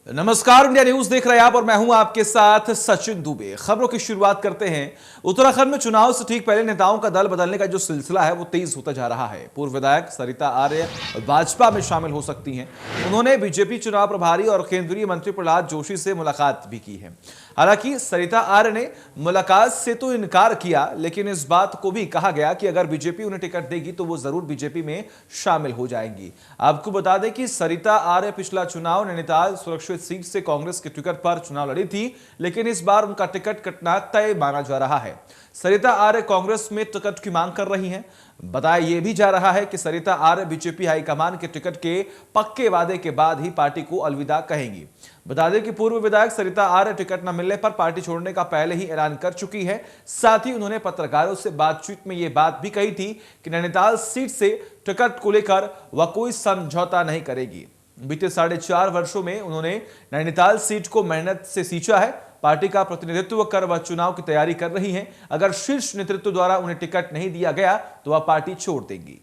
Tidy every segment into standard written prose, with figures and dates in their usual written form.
नमस्कार, India news देख रहे हैं आप और मैं हूं आपके साथ सचिन दुबे। खबरों की शुरुआत करते हैं। उत्तराखंड में चुनाव से ठीक पहले नेताओं का दल बदलने का जो सिलसिला है वो तेज होता जा रहा है। पूर्व विधायक सरिता आर्य भाजपा में शामिल हो सकती हैं। उन्होंने बीजेपी चुनाव प्रभारी और केंद्रीय मंत्री प्रहलाद जोशी से मुलाकात भी की है। हालांकि सरिता आर्य ने मुलाकात से तो इनकार किया, लेकिन इस बात को भी कहा गया कि अगर बीजेपी उन्हें टिकट देगी तो वो जरूर बीजेपी में शामिल हो जाएंगी। आपको बता दें कि सरिता आर्य पिछला चुनाव नैनीताल सुरक्षित सीट से कांग्रेस के टिकट पर चुनाव लड़ी थी, लेकिन इस बार उनका टिकट कटना तय माना जा रहा है। सरिता आर्य कांग्रेस में टिकट की मांग कर रही हैं। बताया यह भी जा रहा है कि सरिता आर्य बीजेपी हाईकमान के टिकट के पक्के वादे के बाद ही पार्टी को अलविदा कहेंगी। बता दें कि पूर्व विधायक सरिता आर्य टिकट न मिलने पर पार्टी छोड़ने का पहले ही ऐलान कर चुकी है। साथ ही उन्होंने पत्रकारों से बातचीत में यह बात भी कही थी कि नैनीताल सीट से टिकट को लेकर वह कोई समझौता नहीं करेगी। बीते 4.5 वर्षों में उन्होंने नैनीताल सीट को मेहनत से सींचा है। पार्टी का प्रतिनिधित्व कर वह चुनाव की तैयारी कर रही हैं। अगर शीर्ष नेतृत्व द्वारा उन्हें टिकट नहीं दिया गया तो वह पार्टी छोड़ देंगी।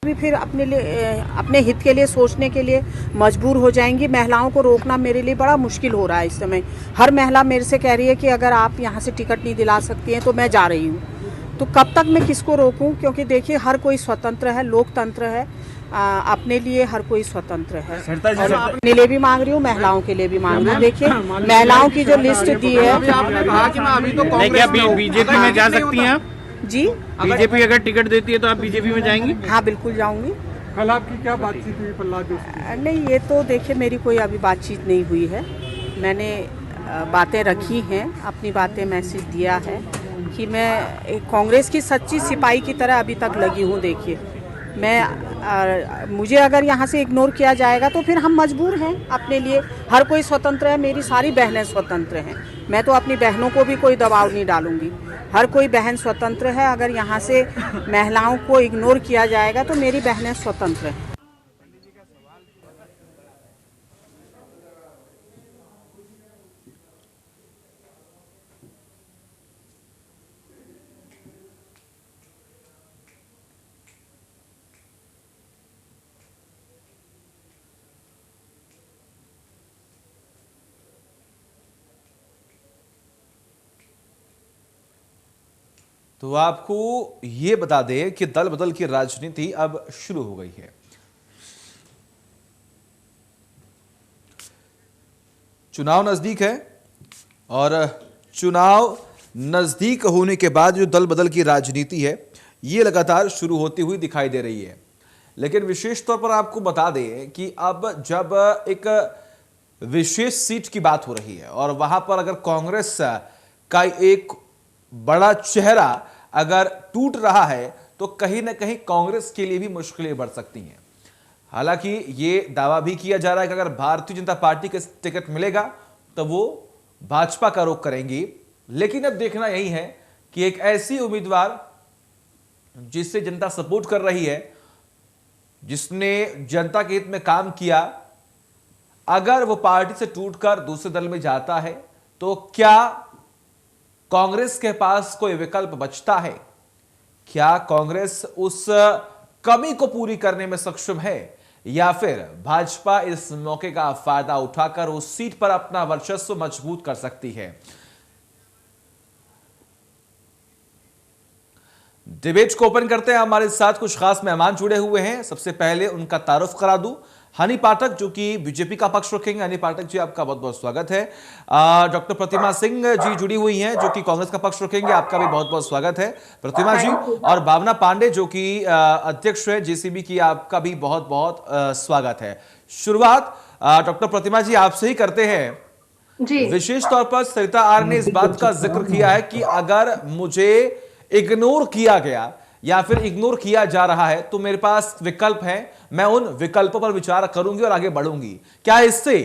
भी फिर अपने हित के लिए सोचने के लिए मजबूर हो जाएंगी। महिलाओं को रोकना मेरे लिए बड़ा मुश्किल हो रहा है इस समय। हर महिला मेरे से कह रही है कि अगर आप यहाँ से टिकट नहीं दिला सकती हैं तो मैं जा रही हूँ। तो कब तक मैं किसको रोकूं? क्योंकि देखिए, हर कोई स्वतंत्र है, लोकतंत्र है। अपने लिए हर कोई स्वतंत्र है। अपने लिए भी मांग रही हूँ, महिलाओं के लिए भी मांग रही हूँ। देखिए, महिलाओं की जो लिस्ट दी है। बीजेपी में जा सकती हैं आप? जी, बीजेपी अगर टिकट देती है तो आप बीजेपी में जाएंगी? हाँ, बिल्कुल जाऊंगी। कल आपकी क्या बातचीत हुई प्रहलाद जोशी? नहीं, ये तो देखिए, मेरी कोई अभी बातचीत नहीं हुई है। मैंने बातें रखी हैं, अपनी बातें मैसेज दिया है कि मैं एक कांग्रेस की सच्ची सिपाही की तरह अभी तक लगी हूँ। देखिए, मुझे अगर यहाँ से इग्नोर किया जाएगा तो फिर हम मजबूर हैं। अपने लिए हर कोई स्वतंत्र है। मेरी सारी बहनें स्वतंत्र हैं। मैं तो अपनी बहनों को भी कोई दबाव नहीं डालूंगी। हर कोई बहन स्वतंत्र है। अगर यहाँ से महिलाओं को इग्नोर किया जाएगा तो मेरी बहनें स्वतंत्र हैं। तो आपको यह बता दें कि दल बदल की राजनीति अब शुरू हो गई है। चुनाव नजदीक है और चुनाव नजदीक होने के बाद जो दल बदल की राजनीति है ये लगातार शुरू होती हुई दिखाई दे रही है। लेकिन विशेष तौर पर आपको बता दें कि अब जब एक विशेष सीट की बात हो रही है और वहां पर अगर कांग्रेस का एक बड़ा चेहरा अगर टूट रहा है तो कहीं ना कहीं कांग्रेस के लिए भी मुश्किलें बढ़ सकती हैं। हालांकि ये दावा भी किया जा रहा है कि अगर भारतीय जनता पार्टी के टिकट मिलेगा तो वो भाजपा का रुख करेंगी। लेकिन अब देखना यही है कि एक ऐसी उम्मीदवार जिससे जनता सपोर्ट कर रही है, जिसने जनता के हित में काम किया, अगर वो पार्टी से टूटकर दूसरे दल में जाता है तो क्या कांग्रेस के पास कोई विकल्प बचता है? क्या कांग्रेस उस कमी को पूरी करने में सक्षम है या फिर भाजपा इस मौके का फायदा उठाकर उस सीट पर अपना वर्चस्व मजबूत कर सकती है? डिबेट को ओपन करते हैं। हमारे साथ कुछ खास मेहमान जुड़े हुए हैं। सबसे पहले उनका तारुफ करा दूं। हनी पाठक जो कि बीजेपी का पक्ष रखेंगे। हनी पाठक जी, आपका बहुत बहुत स्वागत है। डॉक्टर प्रतिमा सिंह जी जुड़ी हुई हैं जो कि कांग्रेस का पक्ष रखेंगे। आपका भी बहुत बहुत स्वागत है प्रतिमा जी। और भावना पांडे जो कि अध्यक्ष है जेसीबी की, आपका भी बहुत बहुत स्वागत है। शुरुआत डॉक्टर प्रतिमा जी आपसे ही करते हैं जी। विशेष तौर पर सरिता आर्य ने इस बात का जिक्र किया है कि अगर मुझे इग्नोर किया गया या फिर इग्नोर किया जा रहा है तो मेरे पास विकल्प है, मैं उन विकल्पों पर विचार करूंगी और आगे बढ़ूंगी। क्या इससे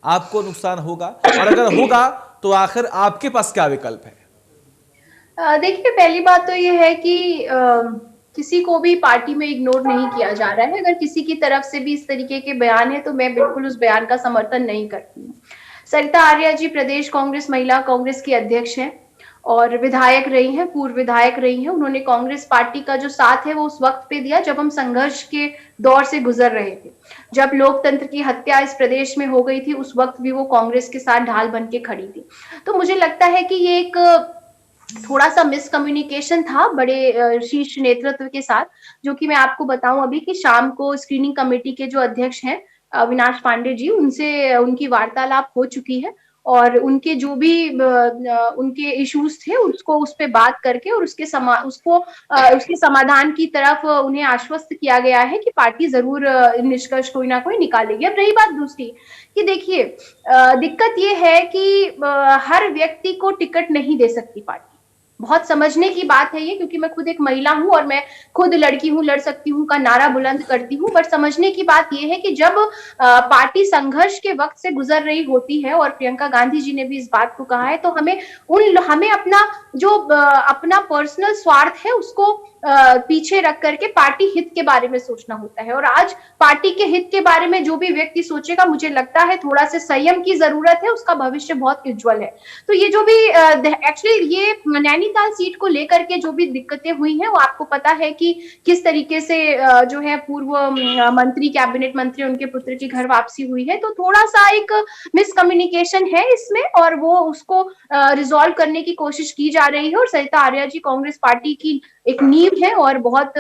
आपको नुकसान होगा और अगर होगा तो आखिर आपके पास क्या विकल्प है? देखिए, पहली बात तो ये है कि किसी को भी पार्टी में इग्नोर नहीं किया जा रहा है। अगर किसी की तरफ से भी इस तरीके के बयान है तो मैं बिल्कुल उस बयान का समर्थन नहीं करती हूँ। सरिता आर्य जी प्रदेश कांग्रेस महिला कांग्रेस की अध्यक्ष हैं और विधायक रही हैं, पूर्व विधायक रही हैं। उन्होंने कांग्रेस पार्टी का जो साथ है वो उस वक्त पे दिया जब हम संघर्ष के दौर से गुजर रहे थे, जब लोकतंत्र की हत्या इस प्रदेश में हो गई थी, उस वक्त भी वो कांग्रेस के साथ ढाल बन के खड़ी थी। तो मुझे लगता है कि ये एक थोड़ा सा मिसकम्युनिकेशन था बड़े शीर्ष नेतृत्व के साथ, जो कि मैं आपको बताऊं अभी कि शाम को स्क्रीनिंग कमेटी के जो अध्यक्ष हैं अविनाश पांडे जी, उनसे उनकी वार्तालाप हो चुकी है और उनके जो भी उनके इश्यूज थे उसको उस पे बात करके और उसके समाधान की तरफ उन्हें आश्वस्त किया गया है कि पार्टी जरूर निष्कर्ष कोई ना कोई निकालेगी। अब रही बात दूसरी कि देखिए दिक्कत ये है कि हर व्यक्ति को टिकट नहीं दे सकती पार्टी। बहुत समझने की बात है ये, क्योंकि मैं खुद एक महिला हूं और मैं खुद लड़की हूं, लड़ सकती हूं का नारा बुलंद करती हूं। बट समझने की बात ये है कि जब पार्टी संघर्ष के वक्त से गुजर रही होती है, और प्रियंका गांधी जी ने भी इस बात को कहा है, तो हमें अपना जो अपना पर्सनल स्वार्थ है उसको पीछे रख करके पार्टी हित के बारे में सोचना होता है। और आज पार्टी के हित के बारे में जो भी व्यक्ति सोचेगा, मुझे लगता है थोड़ा से संयम की जरूरत है, उसका भविष्य बहुत उज्जवल है। तो ये जो भी एक्चुअली ये नैनीताल सीट को लेकर के जो भी दिक्कतें हुई हैं, वो आपको पता है कि किस तरीके से जो है पूर्व मंत्री, कैबिनेट मंत्री, उनके पुत्र की घर वापसी हुई है। तो थोड़ा सा एक मिसकम्युनिकेशन है इसमें और वो उसको रिजॉल्व करने की कोशिश की जा रही है। और सरिता आर्या जी कांग्रेस पार्टी की एक नींव है और बहुत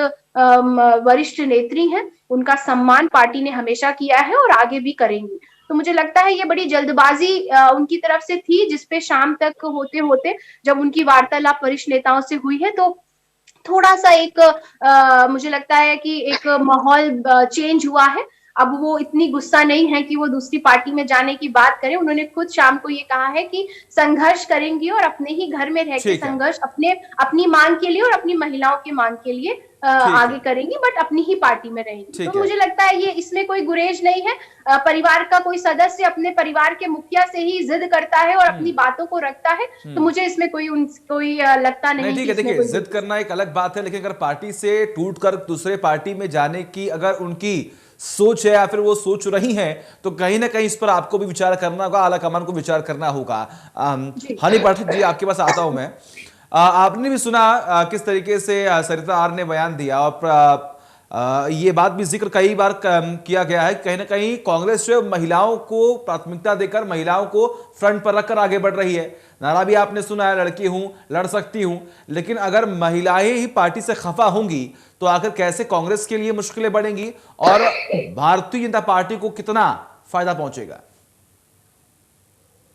वरिष्ठ नेत्री हैं, उनका सम्मान पार्टी ने हमेशा किया है और आगे भी करेंगी। तो मुझे लगता है ये बड़ी जल्दबाजी उनकी तरफ से थी, जिसपे शाम तक होते होते जब उनकी वार्तालाप वरिष्ठ नेताओं से हुई है तो थोड़ा सा एक मुझे लगता है कि एक माहौल चेंज हुआ है। अब वो इतनी गुस्सा नहीं है कि वो दूसरी पार्टी में जाने की बात करें। उन्होंने खुद शाम को ये कहा है कि संघर्ष करेंगी और अपने ही घर में रह के संघर्ष अपनी मांग के लिए और अपनी महिलाओं की मांग के लिए आगे करेंगी, बट अपनी ही पार्टी में रहेंगी। तो मुझे लगता है ये इसमें कोई गुरेज नहीं है। परिवार का कोई सदस्य अपने परिवार के मुखिया से ही जिद करता है और अपनी बातों को रखता है, तो मुझे इसमें कोई लगता नहीं। ठीक है, देखिए जिद करना एक अलग बात है, लेकिन अगर पार्टी से टूटकर दूसरे पार्टी में जाने की अगर उनकी सोच है या फिर वो सोच रही हैं, तो कहीं ना कहीं इस पर आपको भी विचार करना होगा, आला कमान को विचार करना होगा। हनी पाठक जी, आपके पास आता हूं मैं। आपने भी सुना किस तरीके से सरिता आर ने बयान दिया और ये बात भी जिक्र कई बार किया गया है, कहीं ना कहीं कांग्रेस जो महिलाओं को प्राथमिकता देकर महिलाओं को फ्रंट पर रखकर आगे बढ़ रही है। नारा भी आपने सुना है, लड़की हूं, लड़ सकती हूं। लेकिन अगर महिलाएं ही पार्टी से खफा होंगी तो आखिर कैसे कांग्रेस के लिए मुश्किलें बढ़ेंगी और भारतीय जनता पार्टी को कितना फायदा पहुंचेगा?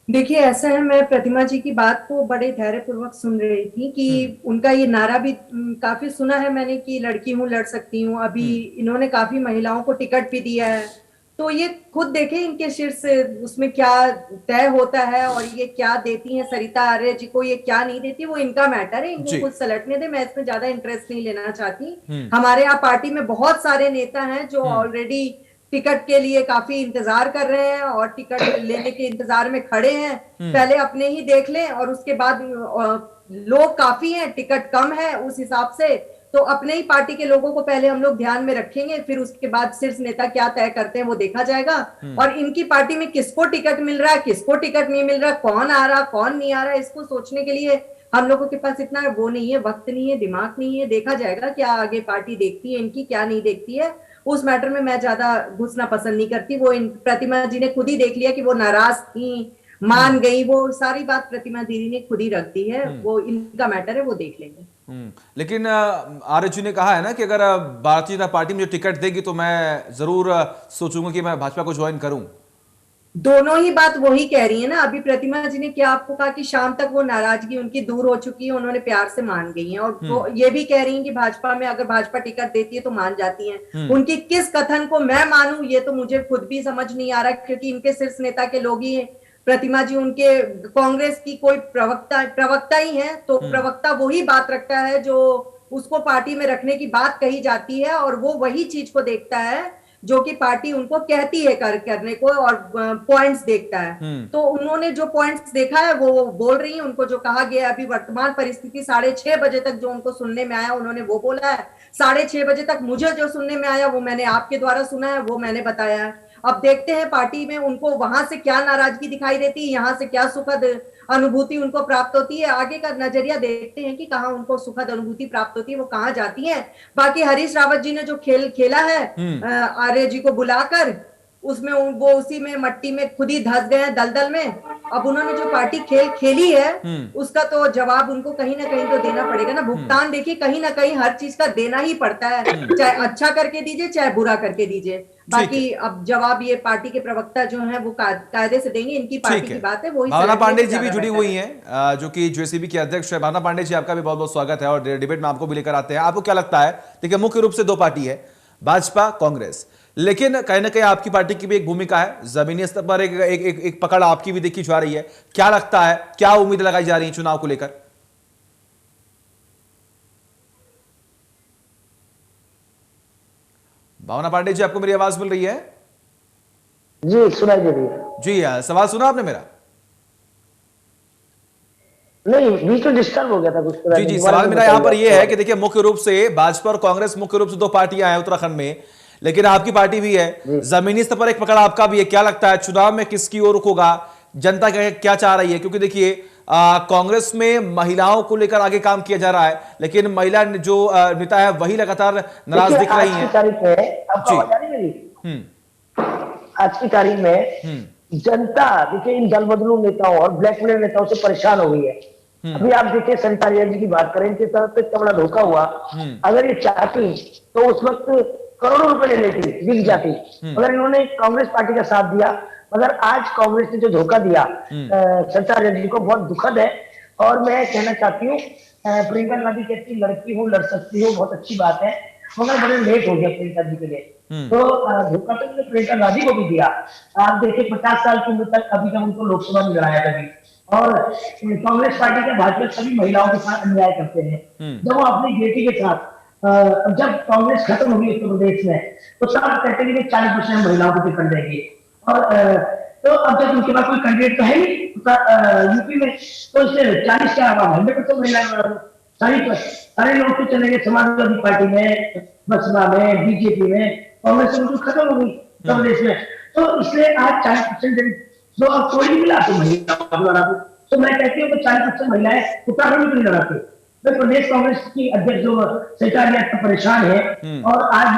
देखिए ऐसा है, मैं प्रतिमा जी की बात को बड़े धैर्यपूर्वक सुन रही थी कि उनका ये नारा भी काफी सुना है मैंने कि लड़की हूं, लड़ सकती हूं। अभी इन्होंने काफी महिलाओं को टिकट भी दिया है, तो ये खुद देखें इनके शीर्ष उसमें क्या तय होता है और ये क्या देती हैं सरिता आर्य जी को, ये क्या नहीं देती वो इनका मैटर है, इनको खुद सलटने दे। मैं इसमें ज्यादा इंटरेस्ट नहीं लेना चाहती। हमारे यहाँ पार्टी में बहुत सारे नेता हैं जो ऑलरेडी टिकट के लिए काफी इंतजार कर रहे हैं और टिकट लेने के इंतजार में खड़े हैं। पहले अपने ही देख लें और उसके बाद लोग काफी हैं, टिकट कम है, उस हिसाब से तो अपने ही पार्टी के लोगों को पहले हम लोग ध्यान में रखेंगे, फिर उसके बाद शीर्ष नेता क्या तय करते हैं वो देखा जाएगा। और इनकी पार्टी में किसको टिकट मिल रहा है, किसको टिकट नहीं मिल रहा, कौन आ रहा कौन नहीं आ रहा, इसको सोचने के लिए हम लोगों के पास इतना वो नहीं है, वक्त नहीं है, दिमाग नहीं है। देखा जाएगा क्या आगे पार्टी देखती है इनकी, क्या नहीं देखती है। उस मैटर में मैं ज्यादा घुसना पसंद नहीं करती। वो प्रतिमा जी ने खुद ही देख लिया कि वो नाराज थी, मान गई, वो सारी बात प्रतिमा दीदी ने खुद ही रख दी है। वो इनका मैटर है, वो देख लेंगे। लेकिन आर्य जी ने कहा है ना कि अगर भारतीय जनता पार्टी मुझे टिकट देगी तो मैं जरूर सोचूंगा कि मैं भाजपा को ज्वाइन करूं। दोनों ही बात वही कह रही है ना। अभी प्रतिमा जी ने क्या आपको कहा कि शाम तक वो नाराजगी उनकी दूर हो चुकी है, उन्होंने प्यार से मान गई हैं। और वो ये भी कह रही हैं कि भाजपा में अगर भाजपा टिकट देती है तो मान जाती हैं। उनकी किस कथन को मैं मानूं ये तो मुझे खुद भी समझ नहीं आ रहा, क्योंकि इनके शीर्ष नेता के लोग ही प्रतिमा जी उनके कांग्रेस की कोई प्रवक्ता ही है, तो प्रवक्ता वही बात रखता है जो उसको पार्टी में रखने की बात कही जाती है, और वो वही चीज को देखता है जो कि पार्टी उनको कहती है करने को, और पॉइंट्स देखता है। तो उन्होंने जो पॉइंट्स देखा है वो बोल रही है। उनको जो कहा गया अभी वर्तमान परिस्थिति 6:30 बजे तक जो उनको सुनने में आया उन्होंने वो बोला है। 6:30 बजे तक मुझे जो सुनने में आया वो मैंने आपके द्वारा सुना है, वो मैंने बताया है। अब देखते हैं पार्टी में उनको वहां से क्या नाराजगी दिखाई देती है, यहाँ से क्या सुखद अनुभूति उनको प्राप्त होती है, आगे का नजरिया देखते हैं कि कहाँ उनको सुखद अनुभूति प्राप्त होती है, वो कहाँ जाती है। बाकी हरीश रावत जी ने जो खेल खेला है आर्य जी को बुलाकर, उसमें वो उसी में मट्टी में खुद ही धंस गए हैं दलदल में। अब उन्होंने जो पार्टी खेल खेली है उसका तो जवाब उनको कहीं ना कहीं तो देना पड़ेगा ना। भुगतान देखिए कहीं ना कहीं हर चीज का देना ही पड़ता है, चाहे अच्छा करके दीजिए चाहे बुरा करके दीजिए। बाकी अब जवाब ये पार्टी के प्रवक्ता जो हैं वो कायदे से देंगे, इनकी पार्टी की बात है। वही भावना पांडे जी भी जुड़ी हुई हैं, जो कि जेसीबी की अध्यक्ष है। भावना पांडे जी, आपका भी बहुत बहुत स्वागत है और डिबेट में आपको भी लेकर आते हैं। आपको क्या लगता है, देखिए मुख्य रूप से दो पार्टी है, भाजपा कांग्रेस, लेकिन कहीं ना कहीं आपकी पार्टी की भी एक भूमिका है, जमीनी स्तर पर एक पकड़ आपकी भी देखी जा रही है। क्या लगता है, क्या उम्मीद लगाई जा रही है चुनाव को लेकर? भावना पांडे जी, आपको मेरी आवाज मिल रही है? जी सुनाई दे रही है। जी, सवाल सुना आपने मेरा? नहीं, बीच में डिस्टर्ब हो गया था कुछ। जी, सवाल मेरा यहाँ पर यह है कि देखिए मुख्य रूप से भाजपा और कांग्रेस मुख्य रूप से दो पार्टियां हैं उत्तराखंड में, लेकिन आपकी पार्टी भी है, जमीनी स्तर पर एक पकड़ आपका भी है। क्या लगता है चुनाव में किसकी ओर रुख होगा, जनता क्या चाह रही है? क्योंकि देखिए कांग्रेस में महिलाओं को लेकर आगे काम किया जा रहा है, लेकिन महिला जो नेता है वही लगातार नाराज दिख रही है। आज की तारीख में जनता देखिए इन दलबदलू नेताओं और ब्लैकमेल नेताओं से परेशान हो गई है। अभी आप देखिए सरिता जी की बात करें, इनके साथ इतना बड़ा धोखा हुआ। अगर ये चाहती तो उस वक्त करोड़ों रुपए ले लेती, बिक जाती। मगर इन्होंने कांग्रेस पार्टी का साथ दिया। मगर आज कांग्रेस ने जो धोखा दिया सरिता जी को, बहुत दुखद है। और मैं कहना चाहती हूँ, प्रियंका गांधी कहती लड़की हूँ लड़ सकती हूँ, बहुत अच्छी बात है, मगर बड़े लेट हो गया प्रियंका जी के लिए। तो धोखा तो मैंने प्रियंका गांधी को भी दिया। आप देखिए 50 साल की उम्र तक अभी तक उनको लोकसभा में लड़ाया कभी। और कांग्रेस पार्टी के भाजपा सभी महिलाओं के साथ अन्याय करते हैं। जब वो अपनी बेटी के साथ जब कांग्रेस खत्म होगी उत्तर प्रदेश में, तो सब कहते हैं कि 40% महिलाओं को टिकट देंगे। और तो अब जब उनके पास कोई कैंडिडेट तो है नहीं यूपी में, तो इससे 40 क्या 100% महिलाएं, सारे लोग तो चलेंगे समाजवादी पार्टी में, बसपा में, बीजेपी में, कांग्रेस में खत्म हो गई उत्तर प्रदेश में। तो इसलिए आज 40% जो अब कोई नहीं मिला तो महिलाओं द्वारा, तो मैं कहती हूँ 40% महिलाएं उत्तराखंड में नहीं लड़ाते। मैं प्रदेश कांग्रेस की अध्यक्ष जो सरिता जी परेशान है और आज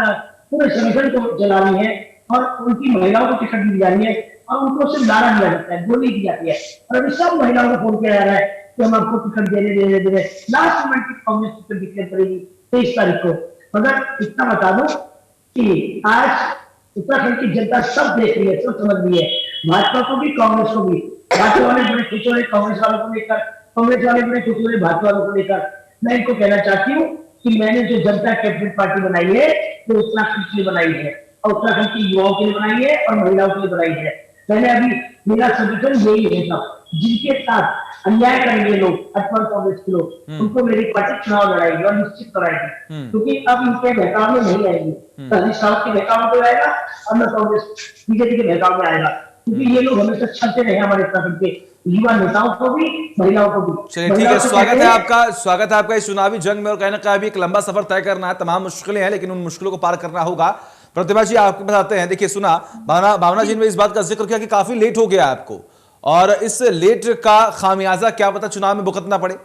पूरे संगठन को जला रही है और उनकी महिलाओं को टिकट दी जा रही है और उनको सिर्फ नारा दिया जाता है, गोली दी जाती है। और अभी सब महिलाओं को फोन किया जा रहा है कि हम आपको टिकट दे लास्ट मोमेंट की कांग्रेस टिकट डिक्लेयर करेगी 23 तारीख को। मगर इतना बता दो कि आज उत्तराखंड की जनता सब देख रही है, सब समझ रही है, भाजपा को भी कांग्रेस को भी। भाजपा वाले बड़े खुश हो रहे कांग्रेस वालों को लेकर, कांग्रेस वाले बड़े खुश हो रहे भाजपा वालों को लेकर। मैं इनको कहना चाहती हूँ कि मैंने जो जनता कैबिनेट पार्टी बनाई है वो उत्तराखंड के लिए बनाई है और उत्तराखंड की युवाओं के लिए बनाई है और महिलाओं के लिए बनाई है। मैंने अभी मेरा संगठन यही है, सब जिनके साथ अन्याय करेंगे लोग, अटपर कांग्रेस के लोग, उनको मेरी पार्टी चुनाव लड़ाएगी और निश्चित कराएगी। क्योंकि अब उनके बहकाव में नहीं आएंगे, हरीश रावत के बहकाव में आएगा और न कांग्रेस बीजेपी के बहकाव में आएगा। क्योंकि ये लोग हमेशा छलते रहे हमारे उत्तराखंड के युवा नेताओं को भी, महिलाओं को भी। चलिए ठीक है, स्वागत है आपका इस चुनावी जंग में। और कहना का भी एक लंबा सफर तय करना है, तमाम मुश्किलें हैं, लेकिन उन मुश्किलों को पार करना होगा। प्रतिभा जी, आपको बताते हैं, देखिए सुना भावना जी ने इस बात का जिक्र किया कि काफी लेट हो गया आपको, और इस लेट का खामियाजा क्या पता चुनाव में भुगतना पड़े।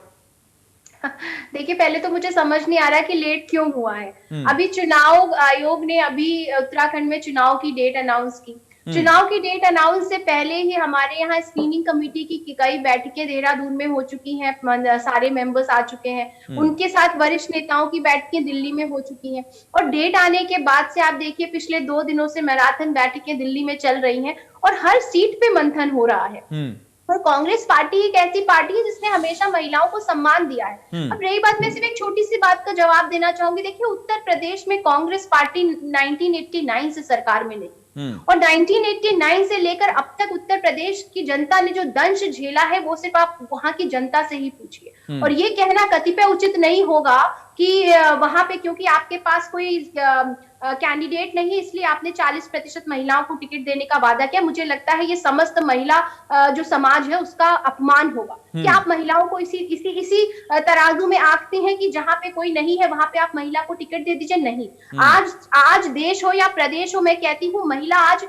देखिए, पहले तो मुझे समझ नहीं आ रहा कि लेट क्यों हुआ है। अभी चुनाव आयोग ने अभी उत्तराखंड में चुनाव की डेट अनाउंस की। चुनाव की डेट अनाउंस से पहले ही हमारे यहाँ स्क्रीनिंग कमेटी की कई बैठकें देहरादून में हो चुकी हैं, सारे मेंबर्स आ चुके हैं, उनके साथ वरिष्ठ नेताओं की बैठकें दिल्ली में हो चुकी हैं। और डेट आने के बाद से आप देखिए पिछले 2 दिनों से मैराथन बैठकें दिल्ली में चल रही हैं और हर सीट पे मंथन हो रहा है। और कांग्रेस पार्टी एक ऐसी पार्टी है जिसने हमेशा महिलाओं को सम्मान दिया है। अब रही बात, मैं सिर्फ एक छोटी सी बात का जवाब देना चाहूंगी। देखिए, उत्तर प्रदेश में कांग्रेस पार्टी 1989 से सरकार में नहीं, और 1989 से लेकर अब तक उत्तर प्रदेश की जनता ने जो दंश झेला है वो सिर्फ आप वहां की जनता से ही पूछिए। और ये कहना कतिपय उचित नहीं होगा कि वहां पे क्योंकि आपके पास कोई कैंडिडेट नहीं, इसलिए आपने 40% महिलाओं को टिकट देने का वादा किया। मुझे लगता है ये समस्त महिला जो समाज है उसका अपमान होगा कि आप महिलाओं को इसी तराजू में आंकते हैं कि जहां पे कोई नहीं है वहां पे आप महिला को टिकट दे दीजिए। नहीं, आज देश हो या प्रदेश हो, मैं कहती हूँ महिला आज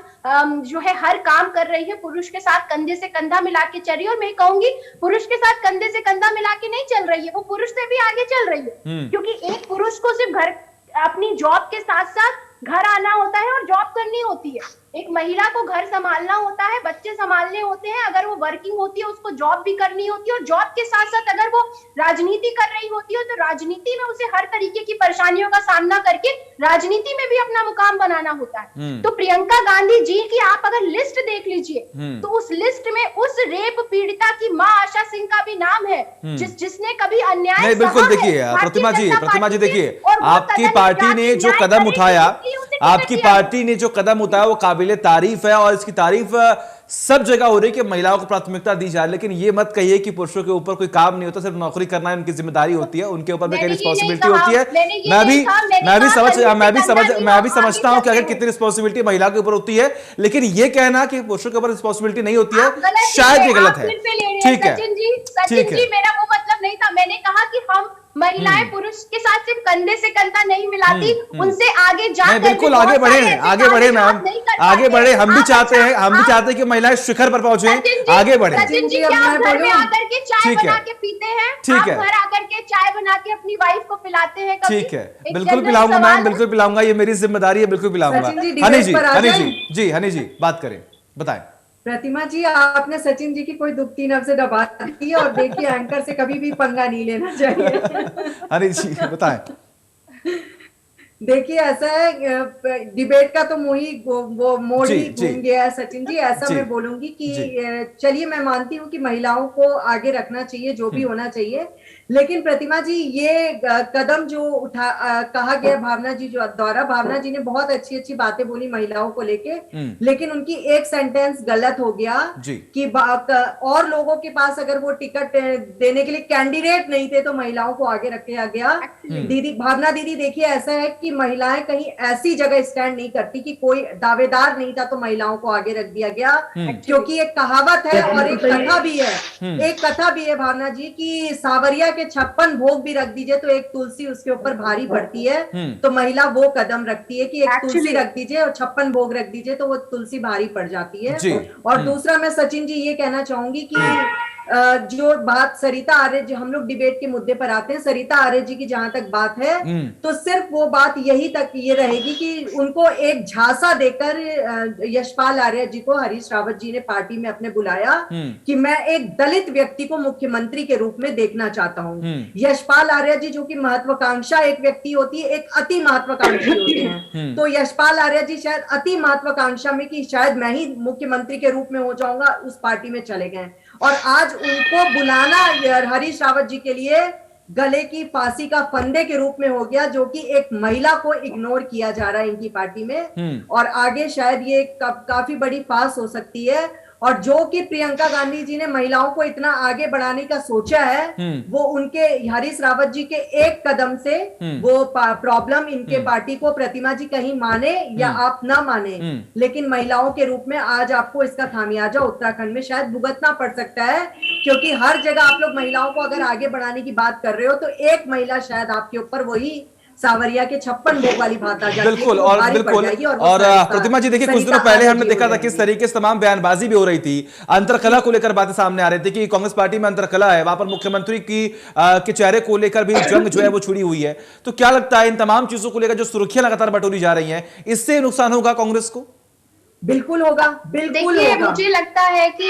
जो है हर काम कर रही है, पुरुष के साथ कंधे से कंधा मिला के चल रही है। और मैं कहूंगी पुरुष के साथ कंधे से कंधा मिला के नहीं चल रही है, वो पुरुष से भी आगे चल रही है। क्योंकि एक पुरुष को सिर्फ घर अपनी जॉब के साथ साथ घर आना होता है और जॉब करनी होती है। एक महिला को घर संभालना होता है, बच्चे संभालने होते हैं, अगर वो वर्किंग होती है उसको जॉब भी करनी होती है, और जॉब के साथ साथ अगर वो राजनीति कर रही होती है तो राजनीति में उसे हर तरीके की परेशानियों का सामना करके राजनीति में भी अपना मुकाम बनाना होता है। तो प्रियंका गांधी जी की आप अगर लिस्ट देख लीजिए तो उस लिस्ट में उस रेप पीड़िता की मां आशा सिंह का भी नाम है, जिसने कभी अन्याय नहीं, बिल्कुल। देखिए प्रतिमा जी देखिए, आपकी पार्टी ने जो कदम उठाया, आपकी पार्टी ने जो कदम उठाया वो काबिले तारीफ है, और इसकी तारीफ सब जगह हो रही है कि महिलाओं को प्राथमिकता दी जाए। लेकिन ये मत कहिए कि पुरुषों के ऊपर कोई काम नहीं होता, सिर्फ नौकरी करना उनकी जिम्मेदारी होती है, उनके ऊपर भी कई रिस्पॉन्सिबिलिटी होती है। मैं भी समझता हूं कि अगर कितनी रिस्पॉन्सिबिलिटी महिला के ऊपर होती है, लेकिन ये कहना कि पुरुषों के ऊपर रिस्पॉन्सिबिलिटी नहीं होती है शायद ये गलत है। ठीक है, सचिन जी, मेरा वो मतलब नहीं था। मैंने कहा कि हम महिलाएं पुरुष के साथ सिर्फ कंधे से कंधा नहीं मिलाती, उनसे आगे जाकर बिल्कुल आगे बढ़े मैम, आगे बढ़े। हम भी चाहते हैं कि महिलाएं शिखर पर पहुंचे, आगे बढ़े। सचिन जी, क्या आप घर में आकर के चाय बना के पीते हैं? ठीक है, घर आकर के चाय बना के अपनी वाइफ को पिलाते हैं कभी? ठीक है, बिल्कुल पिलाऊंगा मैम, बिल्कुल पिलाऊंगा, ये मेरी जिम्मेदारी है, बिल्कुल पिलाऊंगा। हनी जी बात करें, बताएं। प्रतिमा जी, आपने सचिन जी की कोई दुखती नब्ज दबा दी, और देखिए एंकर से कभी भी पंगा नहीं लेना चाहिए। हनी जी बताएं। देखिए ऐसा है, डिबेट का तो मोड़ ही घूम गया है सचिन जी। ऐसा मैं बोलूंगी कि चलिए मैं मानती हूँ कि महिलाओं को आगे रखना चाहिए, जो भी होना चाहिए, लेकिन प्रतिमा जी ये कदम जो कहा गया भावना जी द्वारा, भावना जी ने बहुत अच्छी अच्छी बातें बोली महिलाओं को लेके, लेकिन उनकी एक सेंटेंस गलत हो गया कि और लोगों के पास अगर वो टिकट देने के लिए कैंडिडेट नहीं थे तो महिलाओं को आगे रखा गया। दीदी भावना दीदी, देखिए ऐसा है कि महिलाएं कहीं ऐसी जगह स्टैंड नहीं करती कि कोई दावेदार नहीं था तो महिलाओं को आगे रख दिया गया, क्योंकि एक कहावत है और एक कथा भी है भावना जी की सावरिया के 56 भोग भी रख दीजिए तो एक तुलसी उसके ऊपर भारी पड़ती है। तो महिला वो कदम रखती है कि एक तुलसी रख दीजिए और 56 भोग रख दीजिए तो वो तुलसी भारी पड़ जाती है। और दूसरा मैं सचिन जी ये कहना चाहूंगी कि जो बात सरिता आर्य जी, हम लोग डिबेट के मुद्दे पर आते हैं, सरिता आर्य जी की जहां तक बात है तो सिर्फ वो बात यही तक ये रहेगी कि उनको एक झांसा देकर यशपाल आर्य जी को हरीश रावत जी ने पार्टी में अपने बुलाया कि मैं एक दलित व्यक्ति को मुख्यमंत्री के रूप में देखना चाहता हूं। यशपाल आर्य जी जो कि महत्वाकांक्षा एक व्यक्ति होती है, एक अति महत्वाकांक्षी होते हैं, तो यशपाल आर्य जी शायद अति महत्वाकांक्षा में कि शायद मैं ही मुख्यमंत्री के रूप में हो जाऊंगा, उस पार्टी में चले गए। और आज उनको बुलाना हरीश रावत जी के लिए गले की फांसी का फंदे के रूप में हो गया, जो कि एक महिला को इग्नोर किया जा रहा है इनकी पार्टी में। और आगे शायद ये काफी बड़ी पास हो सकती है। और जो कि प्रियंका गांधी जी ने महिलाओं को इतना आगे बढ़ाने का सोचा है, वो उनके हरीश रावत जी के एक कदम से वो प्रॉब्लम इनके पार्टी को, प्रतिमा जी कहीं माने या आप ना माने, लेकिन महिलाओं के रूप में आज आपको इसका खामियाजा उत्तराखंड में शायद भुगतना पड़ सकता है, क्योंकि हर जगह आप लोग महिलाओं को अगर आगे बढ़ाने की बात कर रहे हो तो एक महिला शायद आपके ऊपर वही सावरिया के 56 भोग वाली बात आ जाती है। बिल्कुल और प्रतिमा जी देखिए, कुछ दिनों पहले हमने देखा था किस तरीके से तमाम बयानबाजी भी हो रही थी, अंतरकला को लेकर बातें सामने आ रही थी कि कांग्रेस पार्टी में अंतरकला है, वहां पर मुख्यमंत्री के चेहरे को लेकर भी जंग जो है वो छुड़ी हुई है। तो क्या लगता है इन तमाम चीजों को लेकर जो सुर्खियां लगातार बटोरी जा रही है, इससे नुकसान होगा कांग्रेस को? बिल्कुल होगा, बिल्कुल होगा। मुझे लगता है कि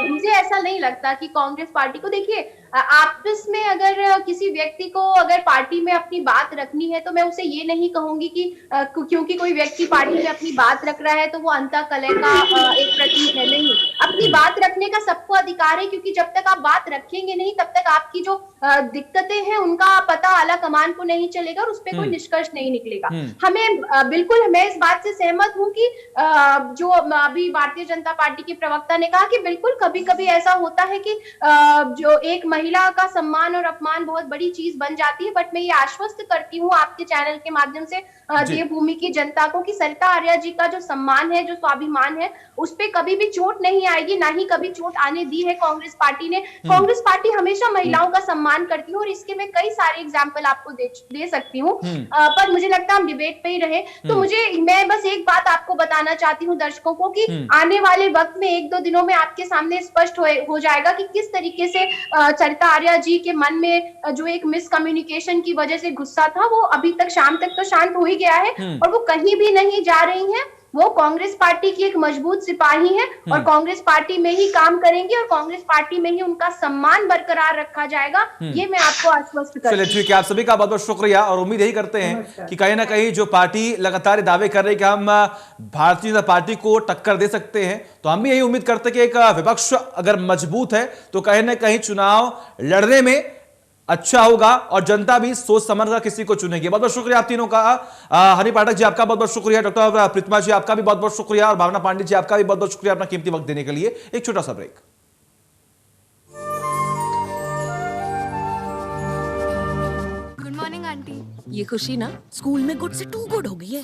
मुझे ऐसा नहीं लगता कि कांग्रेस पार्टी को, देखिए आपस में अगर किसी व्यक्ति को अगर पार्टी में अपनी बात रखनी है तो मैं उसे ये नहीं कहूंगी कि क्योंकि कोई व्यक्ति पार्टी में अपनी बात रख रहा है तो वो अंतःकलह का एक प्रतीक है। नहीं, अपनी बात रखने का सबको अधिकार है, क्योंकि जब तक आप बात रखेंगे नहीं तब तक आपकी जो दिक्कतें हैं उनका पता आला कमान को नहीं चलेगा और उस पर कोई निष्कर्ष नहीं निकलेगा। हमें बिल्कुल, मैं इस बात से सहमत हूँ कि जो अभी भारतीय जनता पार्टी के प्रवक्ता ने कहा कि बिल्कुल कभी कभी ऐसा होता है कि जो एक महिला का सम्मान और अपमान बहुत बड़ी चीज बन जाती है। बट मैं ये आश्वस्त करती हूँ आपके चैनल के माध्यम से देवभूमि की जनता को कि सरिता आर्या जी का जो सम्मान है, जो स्वाभिमान है, उस पर कभी भी चोट नहीं आएगी, ना ही कभी चोट आने दी है कांग्रेस पार्टी ने। कांग्रेस पार्टी हमेशा महिलाओं का सम्मान करती है और इसके मैं कई सारे एग्जाम्पल आपको दे सकती हूँ। पर मुझे लगता है हम डिबेट पे ही रहे, तो मैं बस एक बात आपको बताना चाहती हूँ दर्शकों को कि आने वाले वक्त में 1-2 दिनों में आपके सामने स्पष्ट हो जाएगा कि किस तरीके से सरिता आर्या जी के मन में जो एक मिसकम्युनिकेशन की वजह से गुस्सा था, वो अभी तक शाम तक तो शांत हो ही गया है और वो कहीं भी नहीं जा रही हैं। वो कांग्रेस पार्टी की एक मजबूत सिपाही है और कांग्रेस पार्टी में ही काम करेंगी और कांग्रेस पार्टी में ही उनका सम्मान बरकरार रखा जाएगा, ये मैं आपको आश्वस्त करती हूं। चलिए ठीक है, आप सभी का बहुत बहुत शुक्रिया और उम्मीद यही करते हैं कि कहीं ना कहीं जो पार्टी लगातार दावे कर रही है कि हम भारतीय जनता पार्टी को टक्कर दे सकते हैं, तो हम भी यही उम्मीद करते हैं कि एक विपक्ष अगर मजबूत है तो कहीं ना कहीं चुनाव लड़ने में अच्छा होगा और जनता भी सोच समझ कर किसी को चुनेगी। बहुत बहुत शुक्रिया आप तीनों का। हरि पाठक जी आपका बहुत बहुत शुक्रिया, डॉक्टर प्रतिमा जी आपका भी बहुत बहुत शुक्रिया और भावना पांडे जी आपका भी बहुत बहुत शुक्रिया अपना कीमती वक्त देने के लिए। एक छोटा सा ब्रेक। Good morning aunty. ये खुशी ना स्कूल में गुड से 2 गुड हो गई है।